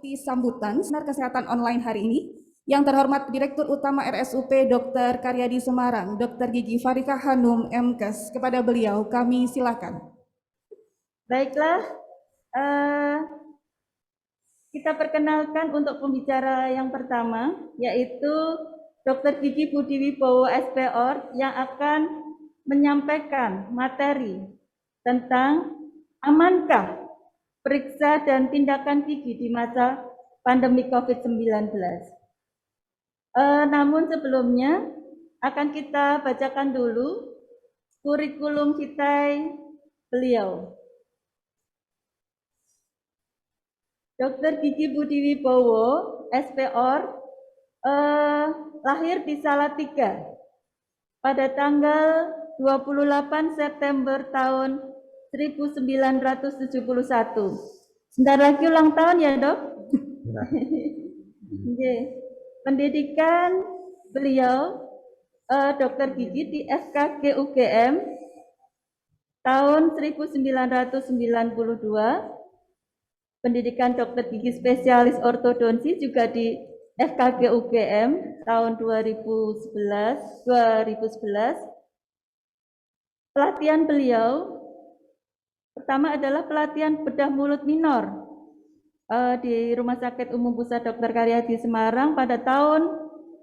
mengikuti sambutan seminar kesehatan online hari ini. Yang terhormat Direktur Utama RSUP Dr. Karyadi Semarang, Dr. Gigi Farika Hanum, MKes. Kepada beliau kami silakan. Baiklah, kita perkenalkan untuk pembicara yang pertama, yaitu Dr. Gigi Budi Wibowo SPOR yang akan menyampaikan materi tentang amankah periksa dan tindakan gigi di masa pandemi COVID-19. Namun sebelumnya akan kita bacakan dulu kurikulum vitae beliau. Dr. Gigi Budi Wibowo, SPOR, lahir di Salatiga pada tanggal 28 September tahun 1971. Sebentar lagi ulang tahun ya, Dok? Pendidikan beliau, Dr. Gigi di FKG UGM tahun 1992. Pendidikan dokter gigi spesialis ortodonsi juga di FKG UGM tahun 2011. Pelatihan beliau pertama adalah pelatihan bedah mulut minor di Rumah Sakit Umum Pusat Dr. Karyadi Semarang pada tahun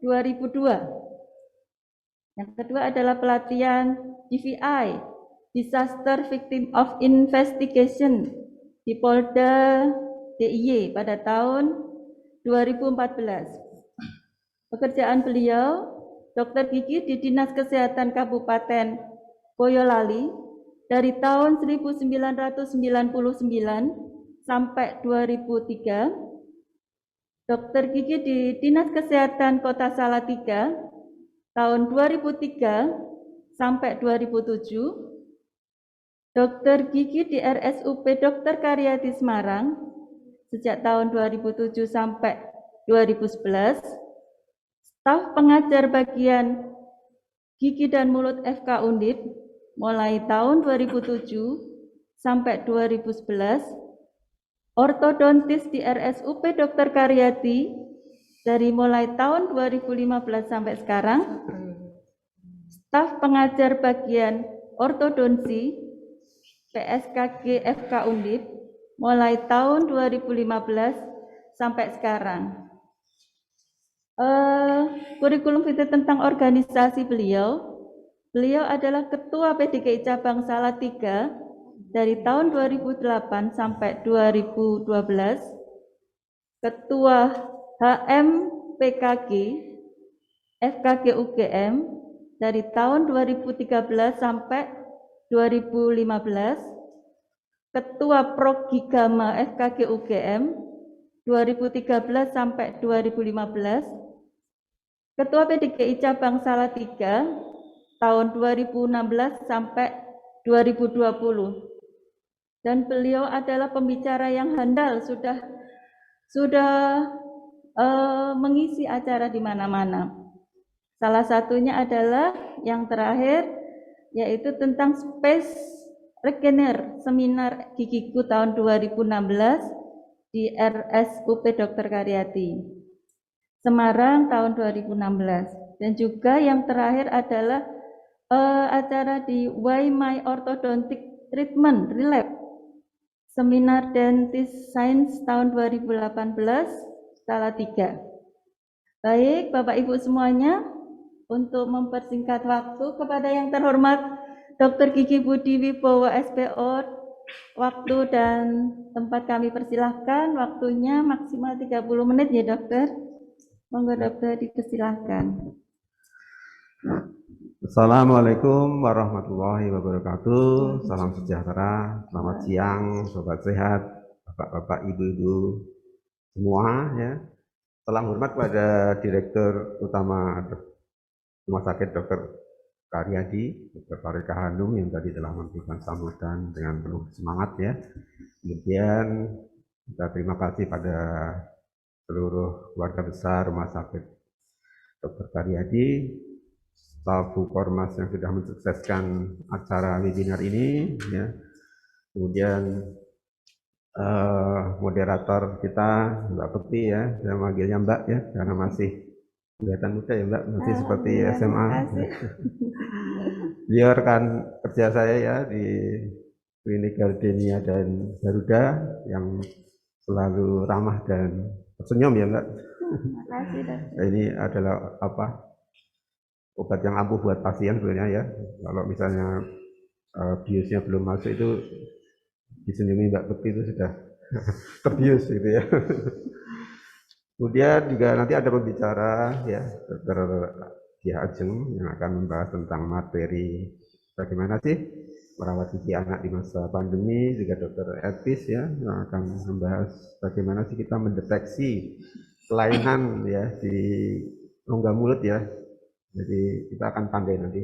2002. Yang kedua adalah pelatihan DVI, Disaster Victim of Investigation, di Polda DIY pada tahun 2014. Pekerjaan beliau, Dr. Gigi di Dinas Kesehatan Kabupaten Boyolali dari tahun 1999 sampai 2003. Dr. Gigi di Dinas Kesehatan Kota Salatiga tahun 2003 sampai 2007. Dr. Gigi di RSUP Dr. Karyadi Semarang sejak tahun 2007 sampai 2011. Staf pengajar bagian gigi dan mulut FK Undip mulai tahun 2007 sampai 2011. Ortodontis di RSUP Dr. Karyadi dari mulai tahun 2015 sampai sekarang. Staf pengajar bagian ortodonsi PSKG FK Undip mulai tahun 2015 sampai sekarang. Kurikulum vitae tentang organisasi beliau. Beliau adalah Ketua PDKI Cabang Salatiga dari tahun 2008 sampai 2012. Ketua HM PKG FKG UGM dari tahun 2013 sampai 2015. Ketua Progigama FKG UGM 2013 sampai 2015. Ketua PDKI Cabang Salatiga tahun 2016 sampai 2020. Dan beliau adalah pembicara yang handal, sudah mengisi acara di mana-mana. Salah satunya adalah yang terakhir, yaitu tentang Space Regener Seminar Gigiku tahun 2016 di RSUP Dr. Karyadi Semarang tahun 2016. Dan juga yang terakhir adalah acara di Why My Orthodontic Treatment Relapse Seminar Dentist Science tahun 2018 Salatiga. Baik, Bapak Ibu semuanya, untuk mempersingkat waktu kepada yang terhormat Dr. Gigi Budi Wibowo SPOR, waktu dan tempat kami persilahkan, waktunya maksimal 30 menit ya dokter. Monggo dokter dipersilahkan. Assalamualaikum warahmatullahi wabarakatuh. Salam sejahtera, selamat siang, sobat sehat, bapak-bapak, ibu-ibu semua ya. Salam hormat kepada Direktur Utama Rumah Sakit Dr. Karyadi, Dr. Farika Hanum yang tadi telah memberikan sambutan dengan penuh semangat ya. Kemudian kita terima kasih pada seluruh keluarga besar Rumah Sakit Dr. Karyadi, staf Hukormas yang sudah mensukseskan acara webinar ini ya. Kemudian moderator kita Mbak Peti ya, saya manggilnya Mbak ya, karena masih kelihatan muda ya Mbak, masih seperti Iya, SMA. makasih. Dia rekan kerja saya ya di Klinik Gardenia dan Garuda yang selalu ramah dan senyum ya Mbak. Makasih, dokter. Ini adalah obat yang ampuh buat pasien sebenarnya ya. Kalau misalnya biusnya belum masuk itu disenyumi Mbak Peti itu sudah terbius gitu ya. Kemudian juga nanti ada pembicara ya, Dr. Dia Ajeng yang akan membahas tentang materi bagaimana sih merawat gigi anak di masa pandemi, juga Dr. Etis ya yang akan membahas bagaimana sih kita mendeteksi kelainan ya di rongga mulut ya. Jadi kita akan pandai nanti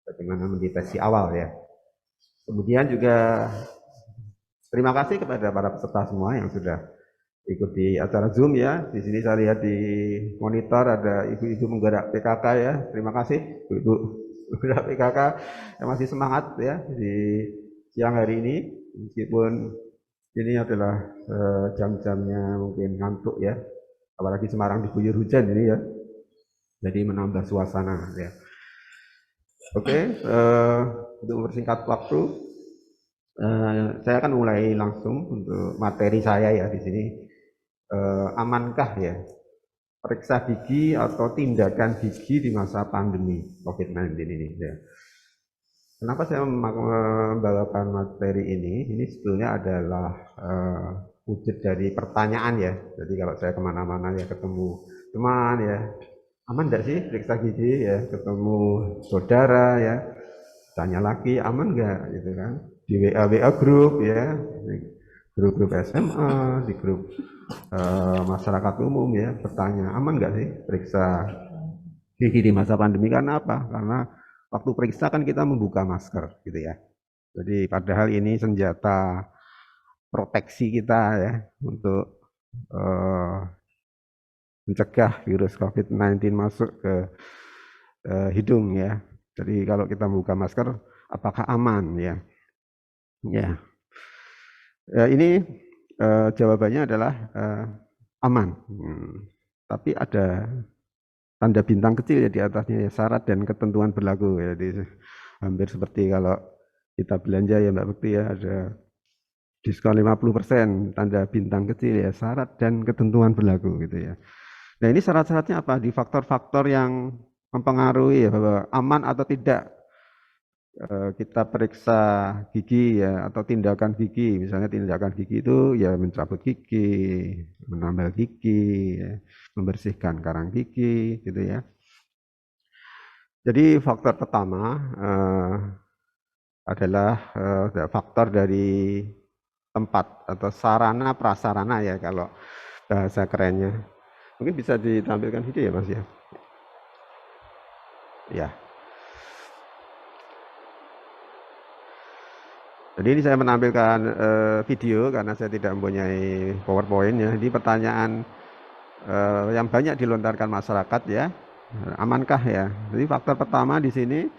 bagaimana mendeteksi awal ya. Kemudian juga terima kasih kepada para peserta semua yang sudah ikut di acara Zoom ya. Di sini saya lihat di monitor ada ibu-ibu menggerak PKK ya. Terima kasih ibu-ibu menggerak PKK yang masih semangat ya di siang hari ini. Meskipun ini adalah jam-jamnya mungkin ngantuk ya. Apalagi Semarang diguyur hujan ini ya. Jadi menambah suasana ya. Oke, untuk mempersingkat waktu, saya akan mulai langsung untuk materi saya ya di sini. Amankah ya periksa gigi atau tindakan gigi di masa pandemi COVID-19 ini ya. Kenapa saya membawakan materi ini? Ini sebetulnya adalah wujud dari pertanyaan ya. Jadi kalau saya kemana-mana ya ketemu teman ya, aman enggak sih periksa gigi ya, ketemu saudara ya, tanya lagi aman enggak gitu kan, di WA grup ya, grup-grup SMA, di grup masyarakat umum ya, bertanya aman enggak sih periksa gigi di masa pandemi. Karena apa? Karena waktu periksa kan kita membuka masker gitu ya. Jadi padahal ini senjata proteksi kita ya untuk mencegah virus COVID-19 masuk ke hidung ya. Jadi kalau kita membuka masker, apakah aman ya? Ya, ini jawabannya adalah aman. Tapi ada tanda bintang kecil ya di atasnya ya, syarat dan ketentuan berlaku ya. Jadi hampir seperti kalau kita belanja ya Mbak Bekti ya, ada diskon 50%, tanda bintang kecil ya, syarat dan ketentuan berlaku gitu ya. Nah ini syarat-syaratnya apa? Di faktor-faktor yang mempengaruhi ya bahwa aman atau tidak kita periksa gigi ya, atau tindakan gigi. Misalnya tindakan gigi itu ya mencabut gigi, menambal gigi, ya, membersihkan karang gigi gitu ya. Jadi faktor pertama adalah faktor dari tempat atau sarana prasarana ya kalau bahasa kerennya. Mungkin bisa ditampilkan video ya Mas ya. Ya. Jadi ini saya menampilkan video karena saya tidak mempunyai PowerPoint ya. Ini pertanyaan yang banyak dilontarkan masyarakat ya. Amankah ya? Jadi faktor pertama di sini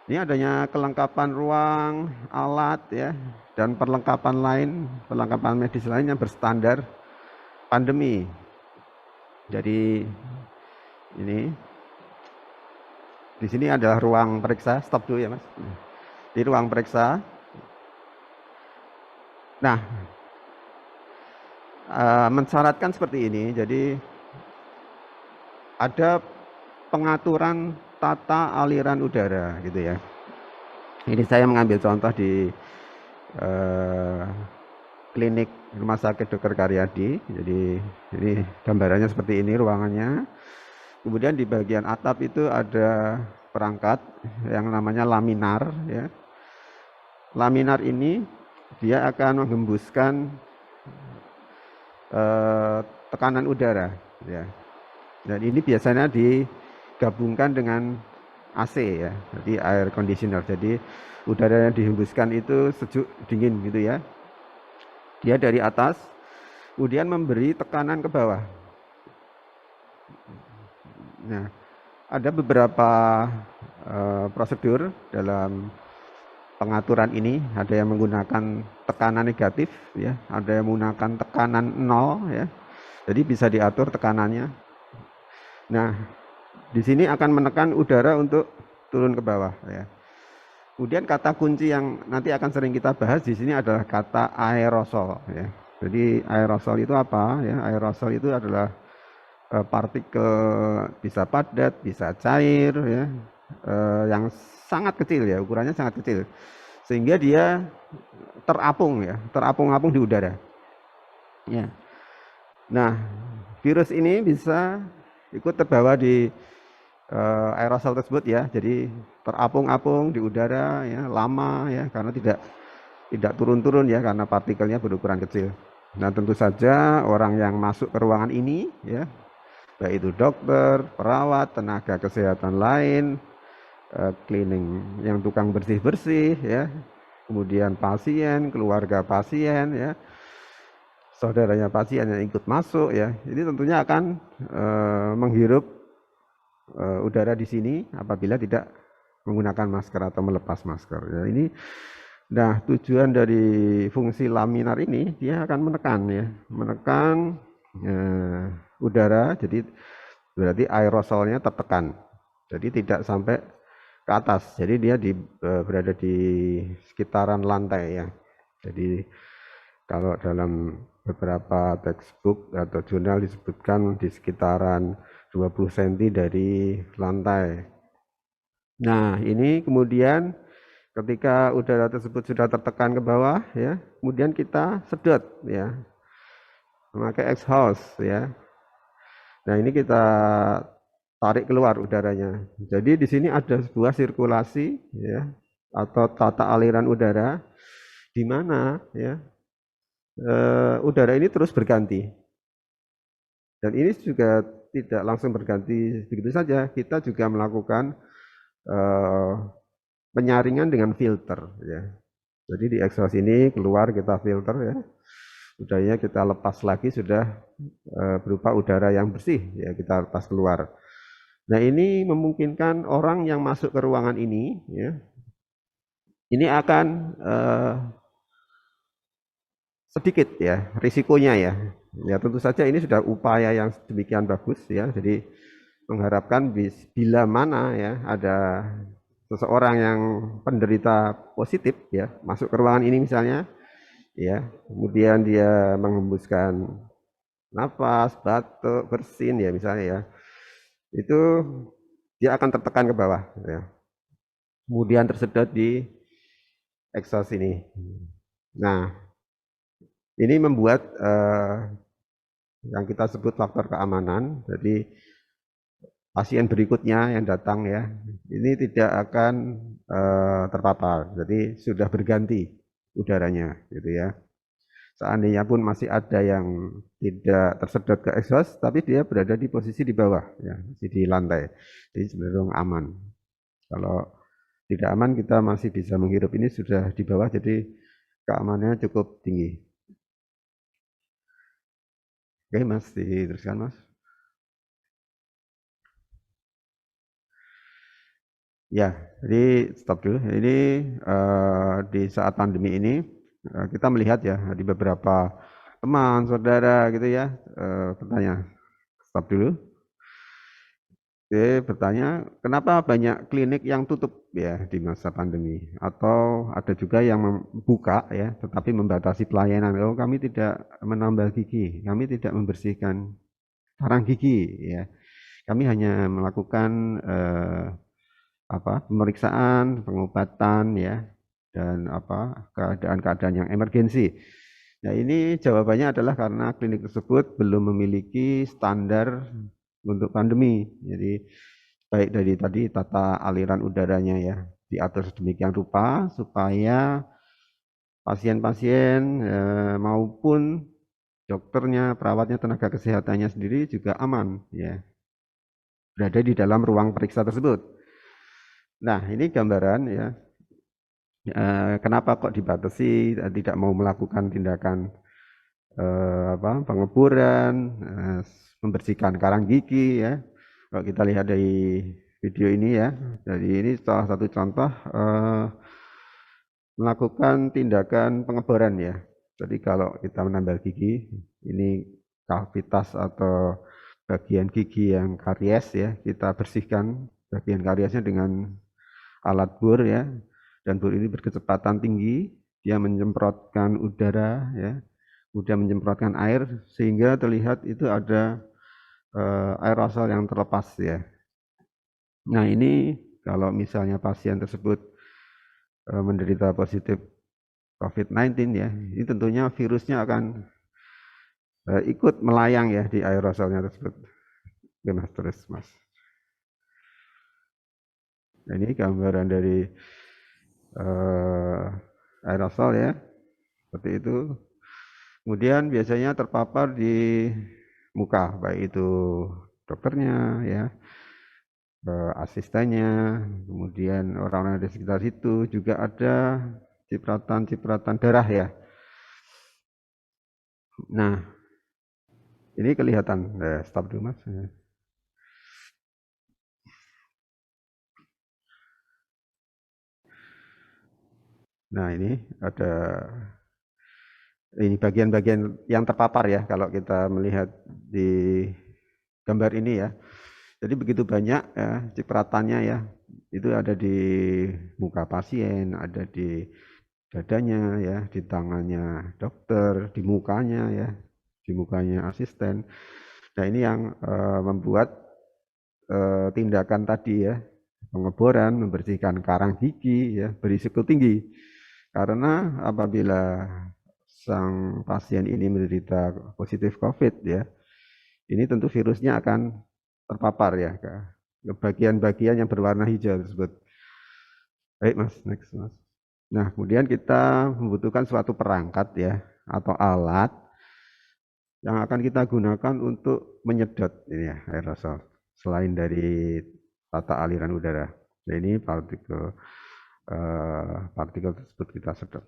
ini adanya kelengkapan ruang, alat ya, dan perlengkapan medis lain yang berstandar pandemi. Jadi ini di sini adalah ruang periksa. Stop dulu ya Mas. Di ruang periksa. Nah, mensyaratkan seperti ini. Jadi ada pengaturan tata aliran udara gitu ya. Ini saya mengambil contoh di klinik Rumah Sakit Dr. Karyadi. Jadi ini gambarannya seperti ini ruangannya. Kemudian di bagian atap itu ada perangkat yang namanya laminar ya. Laminar ini dia akan menghembuskan tekanan udara ya. Dan ini biasanya digabungkan dengan AC ya, jadi air conditioner. Jadi udara yang dihembuskan itu sejuk dingin gitu ya. Dia dari atas kemudian memberi tekanan ke bawah. Nah, ada beberapa prosedur dalam pengaturan ini, ada yang menggunakan tekanan negatif ya, ada yang menggunakan tekanan 0 ya. Jadi bisa diatur tekanannya. Nah, di sini akan menekan udara untuk turun ke bawah ya. Kemudian kata kunci yang nanti akan sering kita bahas di sini adalah kata aerosol ya. Jadi aerosol itu apa ya? Aerosol itu adalah partikel bisa padat, bisa cair ya, yang sangat kecil ya, ukurannya sangat kecil. Sehingga dia terapung ya, terapung-apung di udara. Ya. Nah, virus ini bisa ikut terbawa di aerosol tersebut ya. Jadi terapung-apung di udara ya, lama ya, karena tidak turun-turun ya, karena partikelnya berukuran kecil. Nah, tentu saja orang yang masuk ke ruangan ini ya, baik itu dokter, perawat, tenaga kesehatan lain, cleaning yang tukang bersih-bersih ya, kemudian pasien, keluarga pasien ya, saudaranya pasien yang ikut masuk ya, ini tentunya akan menghirup udara di sini apabila tidak menggunakan masker atau melepas masker ya. Ini nah, tujuan dari fungsi laminar ini dia akan menekan ya, menekan udara, jadi berarti aerosolnya tertekan, jadi tidak sampai ke atas, jadi dia berada di sekitaran lantai ya. Jadi kalau dalam beberapa textbook atau jurnal disebutkan di sekitaran 20 cm dari lantai. Nah, ini kemudian ketika udara tersebut sudah tertekan ke bawah ya, kemudian kita sedot ya, memakai exhaust ya. Nah, ini kita tarik keluar udaranya. Jadi di sini ada sebuah sirkulasi ya, atau tata aliran udara di mana ya udara ini terus berganti. Dan ini juga tidak langsung berganti begitu saja. Kita juga melakukan penyaringan dengan filter ya. Jadi di exhaust ini keluar kita filter ya. Udaranya kita lepas lagi sudah berupa udara yang bersih ya, kita lepas keluar. Nah, ini memungkinkan orang yang masuk ke ruangan ini ya, ini akan sedikit ya risikonya ya. Ya tentu saja ini sudah upaya yang demikian bagus ya. Jadi mengharapkan bila mana ya ada seseorang yang penderita positif ya masuk ke ruangan ini misalnya ya, kemudian dia menghembuskan nafas, batuk, bersin ya misalnya ya, itu dia akan tertekan ke bawah ya. Kemudian tersedot di exhaust ini. Nah, ini membuat yang kita sebut faktor keamanan. Jadi pasien berikutnya yang datang ya, ini tidak akan terpapar. Jadi sudah berganti udaranya gitu ya. Seandainya pun masih ada yang tidak tersedot ke exhaust, tapi dia berada di posisi di bawah ya, masih di lantai. Jadi cenderung aman. Kalau tidak aman kita masih bisa menghirup, ini sudah di bawah, jadi keamanannya cukup tinggi. Oke Mas, diteruskan Mas. Ya, jadi stop dulu. Ini di saat pandemi ini kita melihat ya di beberapa teman, saudara gitu ya bertanya. Stop dulu. Oke, bertanya, kenapa banyak klinik yang tutup ya di masa pandemi? Atau ada juga yang membuka ya, tetapi membatasi pelayanan. Oh, kami tidak menambah gigi, kami tidak membersihkan sarang gigi ya. Kami hanya melakukan pemeriksaan, pengobatan ya, dan keadaan-keadaan yang emergensi. Nah, ini jawabannya adalah karena klinik tersebut belum memiliki standar untuk pandemi. Jadi baik dari tadi tata aliran udaranya ya diatur sedemikian rupa supaya pasien-pasien maupun dokternya, perawatnya, tenaga kesehatannya sendiri juga aman ya, berada di dalam ruang periksa tersebut. Nah, ini gambaran ya kenapa kok dibatasi, tidak mau melakukan tindakan pengeburan, membersihkan karang gigi ya. Kalau kita lihat dari video ini ya, jadi ini salah satu contoh melakukan tindakan pengeboran ya. Jadi kalau kita menambal gigi, ini kavitas atau bagian gigi yang karies ya, kita bersihkan bagian kariesnya dengan alat bor ya. Dan bor ini berkecepatan tinggi, dia menyemprotkan udara ya, kemudian menyemprotkan air sehingga terlihat itu ada aerosol yang terlepas ya. Nah ini kalau misalnya pasien tersebut menderita positif COVID-19 ya, ini tentunya virusnya akan ikut melayang ya di aerosolnya tersebut. Oke mas, terus mas. Nah, ini gambaran dari aerosol ya, seperti itu. Kemudian biasanya terpapar di muka, baik itu dokternya ya, asistennya, kemudian orang-orang di sekitar situ, juga ada cipratan-cipratan darah ya. Nah, ini kelihatan, stop dulu mas. Nah ini ada ini bagian-bagian yang terpapar ya kalau kita melihat di gambar ini ya. Jadi begitu banyak ya cipratannya ya. Itu ada di muka pasien, ada di dadanya ya, di tangannya dokter, di mukanya ya, di mukanya asisten. Nah ini yang membuat tindakan tadi ya, pengeboran, membersihkan karang gigi ya, berisiko tinggi. Karena apabila sang pasien ini menderita positif COVID ya, ini tentu virusnya akan terpapar ya ke bagian-bagian yang berwarna hijau tersebut. Baik mas, next mas. Nah kemudian kita membutuhkan suatu perangkat ya atau alat yang akan kita gunakan untuk menyedot ini ya aerosol selain dari tata aliran udara. Nah, ini partikel tersebut kita sedot.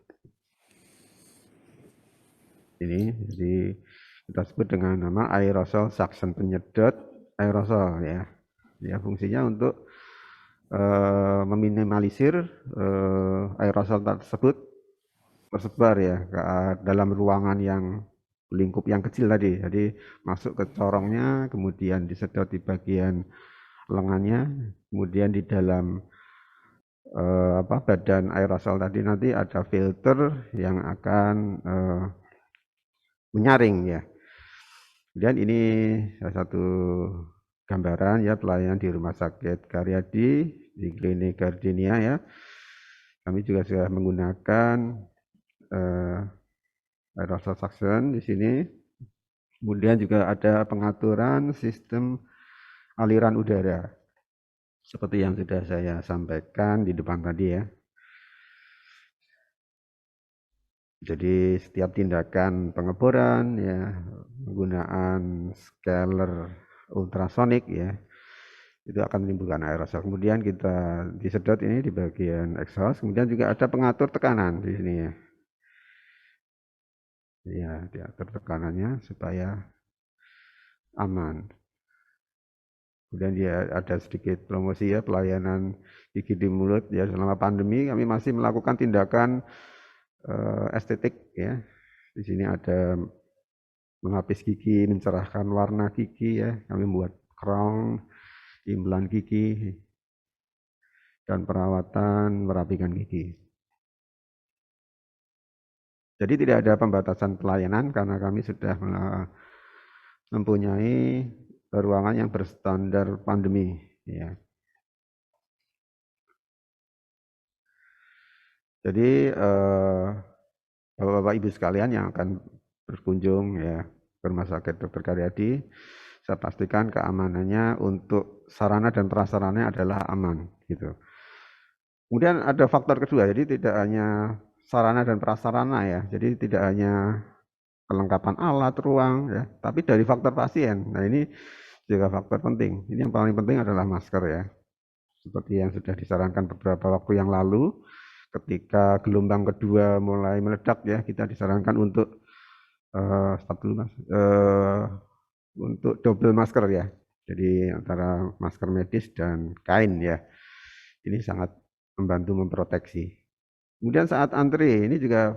Ini jadi kita sebut dengan nama aerosol suction, penyedot aerosol ya. Ya fungsinya untuk meminimalisir aerosol tersebut tersebar ya ke dalam ruangan yang lingkup yang kecil tadi. Jadi masuk ke corongnya, kemudian disedot di bagian lengannya, kemudian di dalam badan aerosol tadi nanti ada filter yang akan menyaring ya. Kemudian ini salah satu gambaran ya pelayanan di Rumah Sakit Karyadi di Klinik Gardenia ya. Kami juga sudah menggunakan aerosol suction di sini. Kemudian juga ada pengaturan sistem aliran udara. Seperti yang sudah saya sampaikan di depan tadi ya. Jadi setiap tindakan pengeboran ya, penggunaan scaler ultrasonik ya, itu akan menimbulkan aerosol. Kemudian kita disedot ini di bagian exhaust. Kemudian juga ada pengatur tekanan di sini ya. Ya, diatur tekanannya supaya aman. Kemudian dia ada sedikit promosi ya, pelayanan gigi di mulut ya. Selama pandemi kami masih melakukan tindakan estetik ya. Di sini ada melapis gigi, mencerahkan warna gigi ya. Kami membuat crown, implan gigi, dan perawatan merapikan gigi. Jadi tidak ada pembatasan pelayanan karena kami sudah mempunyai ruangan yang berstandar pandemi ya. Jadi Bapak-bapak Ibu sekalian yang akan berkunjung ya ke Rumah Sakit Dr. Karyadi, saya pastikan keamanannya untuk sarana dan prasarananya adalah aman gitu. Kemudian ada faktor kedua, jadi tidak hanya sarana dan prasarana ya, jadi tidak hanya kelengkapan alat, ruang ya, tapi dari faktor pasien. Nah ini juga faktor penting. Ini yang paling penting adalah masker ya. Seperti yang sudah disarankan beberapa waktu yang lalu, ketika gelombang kedua mulai meledak ya, kita disarankan untuk stop dulu mas, untuk double masker ya. Jadi antara masker medis dan kain ya. Ini sangat membantu memproteksi. Kemudian saat antri ini juga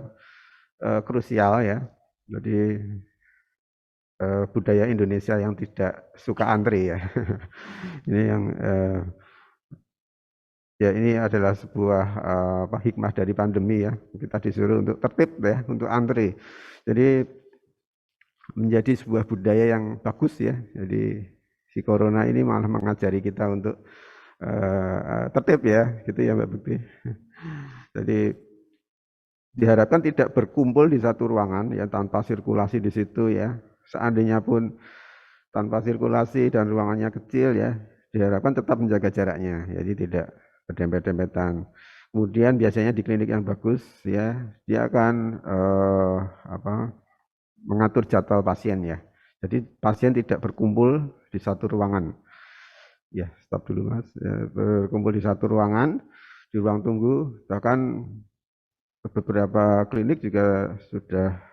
krusial ya. Jadi budaya Indonesia yang tidak suka antri ya. Ini yang ya ini adalah sebuah hikmah dari pandemi ya. Kita disuruh untuk tertib ya, untuk antri. Jadi menjadi sebuah budaya yang bagus ya. Jadi si corona ini malah mengajari kita untuk tertib ya, gitu ya Mbak Bukti. Jadi diharapkan tidak berkumpul di satu ruangan ya tanpa sirkulasi di situ ya. Seandainya pun tanpa sirkulasi dan ruangannya kecil ya, diharapkan tetap menjaga jaraknya, jadi tidak berdempet-dempetan. Kemudian biasanya di klinik yang bagus ya, dia akan mengatur jadwal pasien ya. Jadi pasien tidak berkumpul di satu ruangan. Ya, stop dulu Mas. Ya, berkumpul di satu ruangan, di ruang tunggu, bahkan beberapa klinik juga sudah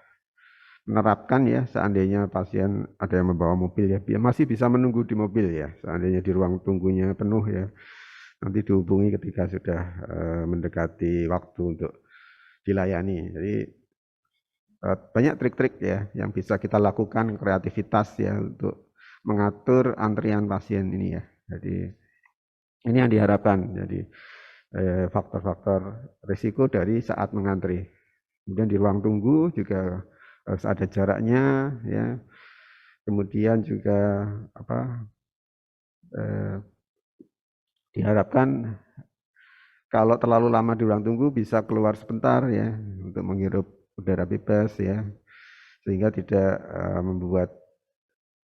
menerapkan ya, seandainya pasien ada yang membawa mobil ya, masih bisa menunggu di mobil ya, seandainya di ruang tunggunya penuh ya, nanti dihubungi ketika sudah mendekati waktu untuk dilayani. Jadi banyak trik-trik ya yang bisa kita lakukan, kreativitas ya untuk mengatur antrian pasien ini ya. Jadi ini yang diharapkan. Jadi faktor-faktor risiko dari saat mengantri. Kemudian di ruang tunggu juga harus ada jaraknya ya. Kemudian juga diharapkan kalau terlalu lama di ruang tunggu bisa keluar sebentar ya untuk menghirup udara bebas ya, sehingga tidak membuat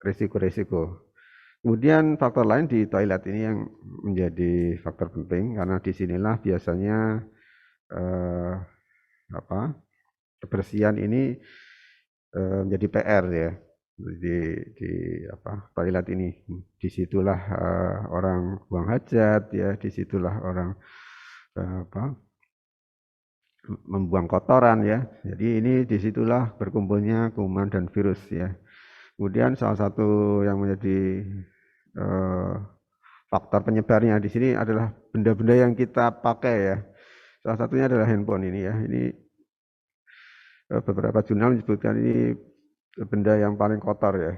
risiko-risiko. Kemudian faktor lain di toilet ini yang menjadi faktor penting karena disinilah biasanya kebersihan ini menjadi PR ya di toilet ini. Disitulah orang buang hajat ya, disitulah orang membuang kotoran ya. Jadi ini disitulah berkumpulnya kuman dan virus ya. Kemudian salah satu yang menjadi faktor penyebarnya di sini adalah benda-benda yang kita pakai ya. Salah satunya adalah handphone ini ya. Ini beberapa jurnal menyebutkan ini benda yang paling kotor ya,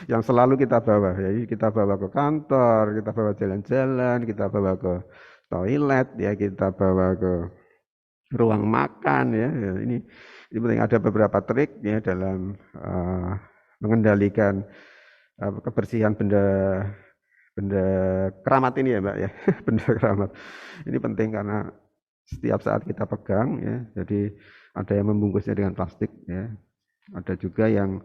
yang selalu kita bawa. Jadi kita bawa ke kantor, kita bawa jalan-jalan, kita bawa ke toilet ya, kita bawa ke ruang makan ya. Ini penting, ada beberapa trik ya dalam mengendalikan kebersihan benda keramat ini ya Mbak ya. Benda keramat ini penting karena setiap saat kita pegang ya, jadi ada yang membungkusnya dengan plastik ya, ada juga yang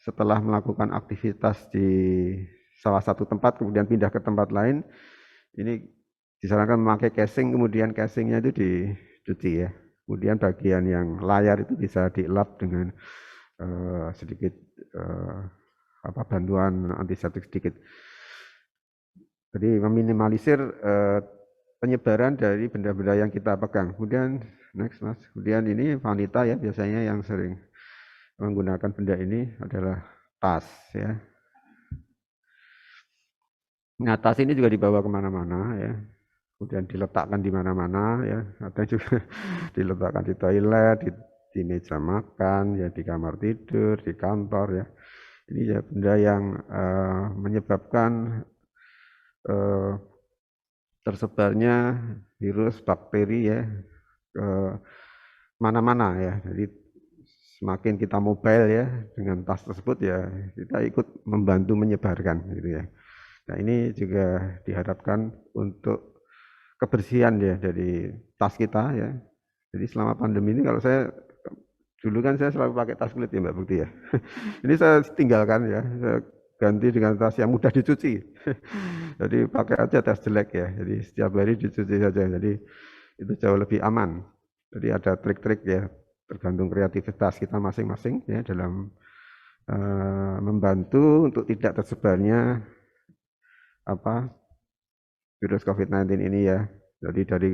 setelah melakukan aktivitas di salah satu tempat kemudian pindah ke tempat lain, ini disarankan memakai casing, kemudian casingnya itu dicuci ya. Kemudian bagian yang layar itu bisa dielap dengan sedikit bantuan antiseptik sedikit. Jadi meminimalisir penyebaran dari benda-benda yang kita pegang. Kemudian next Mas. Kemudian ini wanita ya biasanya yang sering menggunakan benda ini adalah tas ya. Nah, tas ini juga dibawa kemana-mana ya. Kemudian diletakkan di mana-mana ya, ada juga diletakkan di toilet, di meja makan, ya di kamar tidur, di kantor ya. Ini ya benda yang menyebabkan tersebarnya virus, bakteri ya ke mana-mana ya. Jadi semakin kita mobile ya dengan tas tersebut ya kita ikut membantu menyebarkan gitu ya. Nah ini juga diharapkan untuk kebersihan ya dari tas kita ya. Jadi selama pandemi ini kalau saya dulu kan saya selalu pakai tas kulit ya Mbak Bukti ya. Ini saya tinggalkan ya, saya ganti dengan tas yang mudah dicuci. Jadi pakai aja tas jelek ya. Jadi setiap hari dicuci saja. Jadi itu jauh lebih aman. Jadi ada trik-trik ya, tergantung kreativitas kita masing-masing ya dalam membantu untuk tidak tersebarnya virus COVID-19 ini ya. Jadi dari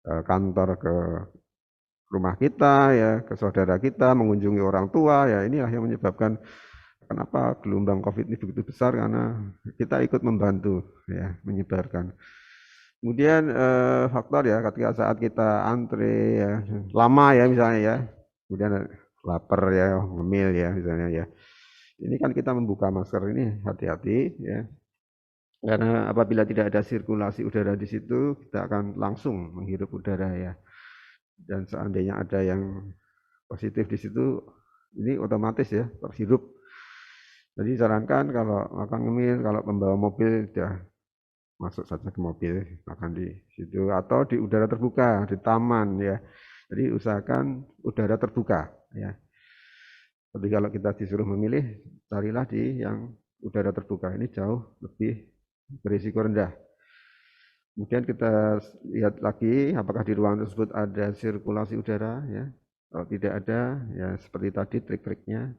kantor ke rumah kita ya, ke saudara kita, mengunjungi orang tua ya, inilah yang menyebabkan kenapa gelombang COVID ini begitu besar karena kita ikut membantu ya menyebarkan. Kemudian faktor ya ketika saat kita antre ya lama ya misalnya ya, kemudian lapar ya, ngemil ya misalnya ya. Ini kan kita membuka masker ini hati-hati ya. Karena apabila tidak ada sirkulasi udara di situ, kita akan langsung menghirup udara ya. Dan seandainya ada yang positif di situ, ini otomatis ya terhirup. Jadi sarankan kalau makan ngemil, kalau pembawa mobil sudah masuk saja ke mobil, makan di situ atau di udara terbuka, di taman ya. Jadi usahakan udara terbuka ya. Tapi kalau kita disuruh memilih, carilah di yang udara terbuka, ini jauh lebih berisiko rendah. Kemudian kita lihat lagi apakah di ruangan tersebut ada sirkulasi udara ya. Kalau tidak ada ya seperti tadi trik-triknya.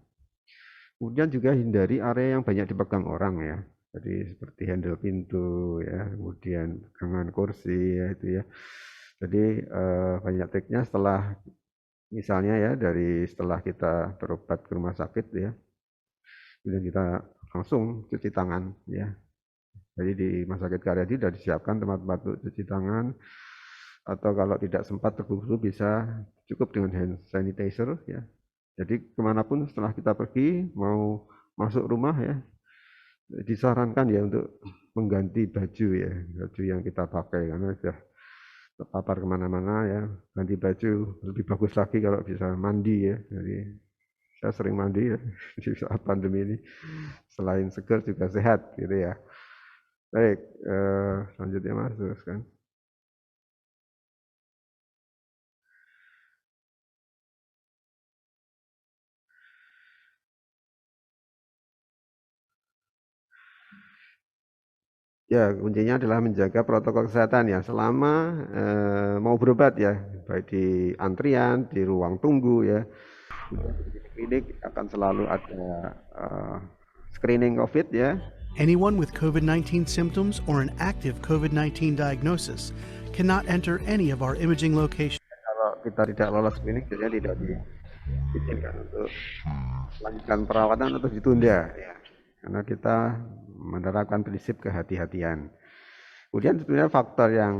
Kemudian juga hindari area yang banyak dipegang orang ya. Jadi seperti handle pintu ya, kemudian pegangan kursi ya itu ya. Jadi banyak triknya setelah misalnya ya setelah kita berobat ke rumah sakit ya. Kemudian kita langsung cuci tangan ya. Jadi di Rumah Sakit Karyadi sudah disiapkan tempat-tempat untuk cuci tangan, atau kalau tidak sempat terburu-buru bisa cukup dengan hand sanitizer ya. Jadi kemanapun setelah kita pergi mau masuk rumah ya, disarankan ya untuk mengganti baju ya, baju yang kita pakai karena sudah terpapar kemana-mana ya, ganti baju lebih bagus lagi kalau bisa mandi ya. Jadi saya sering mandi ya di saat pandemi ini, selain segar juga sehat gitu ya. Baik, selanjutnya Mas, teruskan. Ya, kuncinya adalah menjaga protokol kesehatan ya selama mau berobat ya, baik di antrian, di ruang tunggu ya. Di klinik akan selalu ada screening COVID ya. Anyone with COVID-19 symptoms or an active COVID-19 diagnosis cannot enter any of our imaging locations. Kalau kita tidak lolos screening, biasanya tidak diizinkan untuk melanjutkan perawatan atau ditunda ya. Karena kita menerapkan prinsip kehati-hatian. Kemudian sebenarnya faktor yang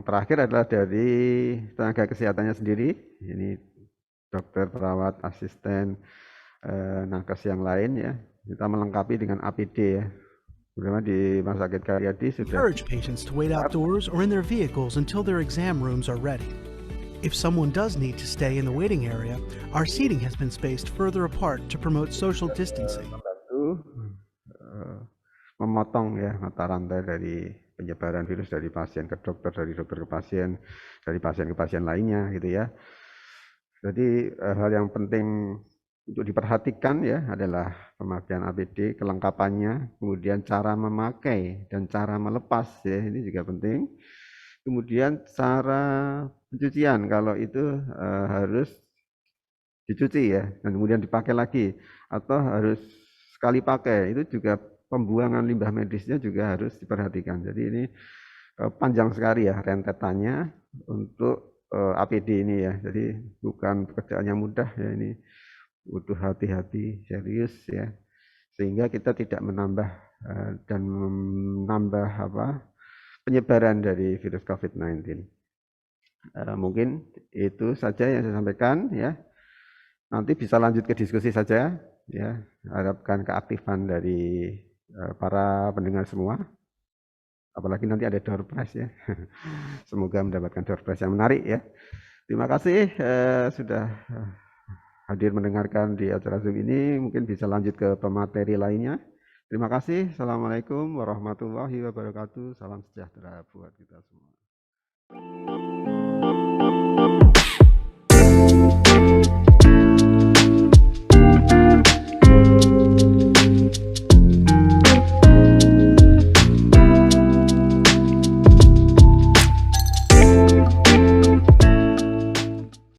terakhir adalah dari tenaga kesehatannya sendiri. Ini dokter, perawat, asisten, nakes yang lain ya. Kita melengkapi dengan APD ya. Terutama di Rumah Sakit Karyadi sudah Encourage patients to wait outdoors or in their vehicles until their exam rooms are ready. If someone does need to stay in the waiting area, our seating has been spaced further apart to promote social distancing. membantu memotong ya mata rantai dari penyebaran virus dari pasien ke dokter, dari dokter ke pasien, dari pasien ke pasien lainnya gitu ya. Jadi hal yang penting untuk diperhatikan ya adalah pemakaian APD, kelengkapannya, kemudian cara memakai dan cara melepas ya ini juga penting. Kemudian cara pencucian kalau itu harus dicuci ya dan kemudian dipakai lagi atau harus sekali pakai, itu juga pembuangan limbah medisnya juga harus diperhatikan. Jadi ini panjang sekali ya rentetannya untuk APD ini ya. Jadi bukan pekerjaan yang mudah ya, ini butuh hati-hati serius ya. Sehingga kita tidak menambah dan menambah penyebaran dari virus COVID-19. Mungkin itu saja yang saya sampaikan ya. Nanti bisa lanjut ke diskusi saja ya. Harapkan keaktifan dari para pendengar semua. Apalagi nanti ada door prize ya. Semoga mendapatkan door prize yang menarik ya. Terima kasih sudah hadir mendengarkan di acara Zoom ini. Mungkin bisa lanjut ke pemateri lainnya. Terima kasih. Assalamualaikum warahmatullahi wabarakatuh. Salam sejahtera buat kita semua.